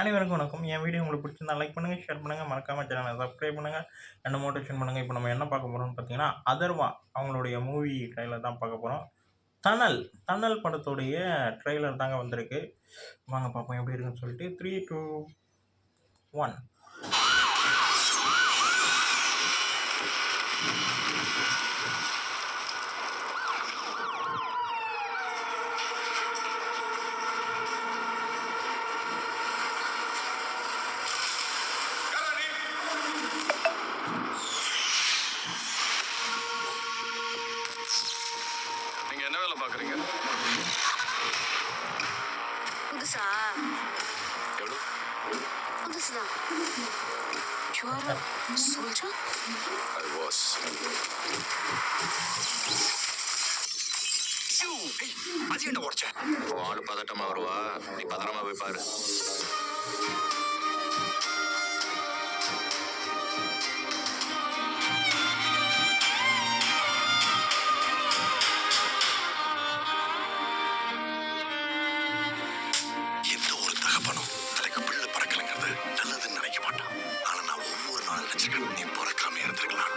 அனைவருக்கும் வணக்கம். என் வீடியோ உங்களுக்கு பிடிச்சிருந்தா லைக் பண்ணுங்க, ஷேர் பண்ணுங்க, மறக்காம சேனலை சப்ஸ்கிரைப் பண்ணுங்க, என்ன மோட்டிவேஷன் பண்ணுங்க. இப்போ நம்ம என்ன பார்க்க போறோம்னு பார்த்தீங்கன்னா, அதர்வா அவங்களுடைய மூவி ட்ரெய்லர் தான் பார்க்க போறோம். தணல் தணல் படத்துடைய ட்ரெய்லர் தாங்க வந்திருக்கு. வாங்க பார்ப்போம் எப்படி இருக்குன்னு சொல்லிட்டு. 3, 2, 1. நீங்க என்ன வேலை பாக்குறீங்க? புதுசா? எவ்வளவு? புதுசுதான். You are a soldier? I was. அது என்ன உடச்ச? ஆளு பதட்டமா வருவா, நீ பதறமா போய் பாரு. எந்த ஒரு தகப்பனும் தலைக்கு பிள்ளை பறக்கலைங்கிறது நல்லதுன்னு நினைக்க மாட்டான். ஆனா நான் ஒவ்வொரு நாளும் நினைச்சிருக்கேன் நீ பறக்காம இருந்திருக்கலாம்.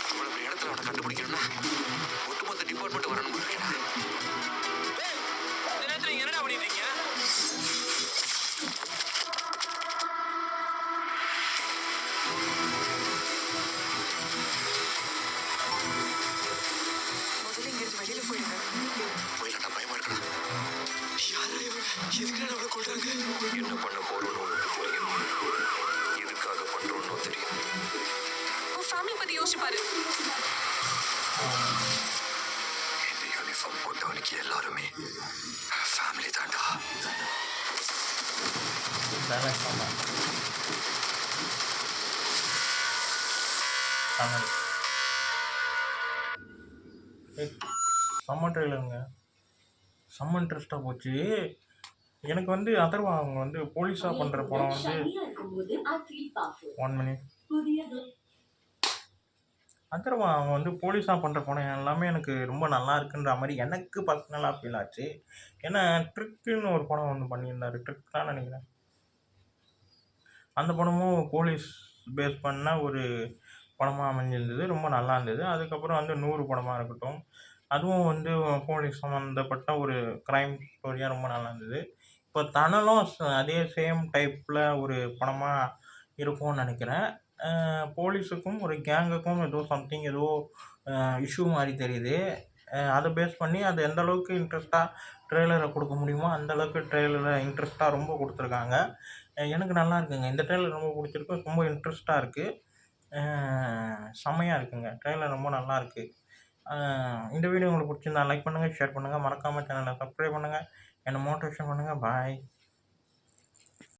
அவ்வளவு இடத்துல அவனை கண்டுபிடிக்கணும்னா ஒட்டுமொத்த டிபார்ட்மெண்ட் வரணும் இருக்கேன். இந்த நேரத்துல நீங்க என்னடா பண்ணிட்டு இருக்கீங்க? முதல்ல இங்க இருந்து வெளியில போயிடுங்க. போயிடலாம், பயமா இருக்கா? யாரா இவங்க? எதுக்குடா அவளை கொள்றாங்க? என்ன பண்ண போறோம்னு உனக்கு தெரியும், எதுக்காக பண்றோம்னு தெரியும். உன் ஃபேமிலி பத்தி யோசிச்சு பாரு. இந்த யூனிஃபார்ம் போட்டவனுக்கு எல்லாருமே ஃபேமிலி தாண்டா. தணல் செம்ம ட்ரெய்லருங்க. செம்ம இன்ட்ரெஸ்டாக போச்சு. எனக்கு வந்து அதர்வா அவங்க வந்து போலீஸாக பண்ணுற படம் வந்து 1 மினிட். அதர்வா அவங்க வந்து போலீஸாக பண்ணுற படம் எல்லாமே எனக்கு ரொம்ப நல்லா இருக்குன்ற மாதிரி எனக்கு பர்சனலாக ஃபீல் ஆச்சு. ஏன்னா ட்ரிக்குன்னு ஒரு படம் வந்து பண்ணியிருந்தாரு, ட்ரிக் தான் நினைக்கிறேன். அந்த படமும் போலீஸ் பேஸ் பண்ண ஒரு படமாக அமைஞ்சிருந்தது, ரொம்ப நல்லா இருந்தது. அதுக்கப்புறம் வந்து 100 படமாக இருக்கட்டும், அதுவும் வந்து போலீஸ் சம்மந்தப்பட்ட ஒரு க்ரைம் ஸ்டோரியாக ரொம்ப நல்லா இருந்தது. இப்போ தணலும் அதே சேம் டைப்பில் ஒரு படமாக இருக்கும்னு நினைக்கிறேன். போலீஸுக்கும் ஒரு கேங்குக்கும் ஏதோ சம்திங் ஏதோ இஷ்யூ மாதிரி தெரியுது. அதை பேஸ் பண்ணி அது எந்த அளவுக்கு இன்ட்ரெஸ்ட்டாக ட்ரெய்லரை கொடுக்க முடியுமோ அந்தளவுக்கு ட்ரெய்லரை இன்ட்ரெஸ்ட்டாக ரொம்ப கொடுத்துருக்காங்க. எனக்கு நல்லா இருக்குங்க. இந்த ட்ரெய்லர் ரொம்ப பிடிச்சிருக்கு, ரொம்ப இன்ட்ரெஸ்ட்டாக இருக்குது, செம்மையாக இருக்குங்க. ட்ரெய்லர் ரொம்ப நல்லா இருக்குது. இந்த வீடியோ உங்களுக்கு பிடிச்சிருந்தா லைக் பண்ணுங்கள், ஷேர் பண்ணுங்கள், மறக்காமல் சேனலை சப்ஸ்கிரைப் பண்ணுங்கள், என்னை மோட்டிவேஷன் பண்ணுங்கள். பாய்.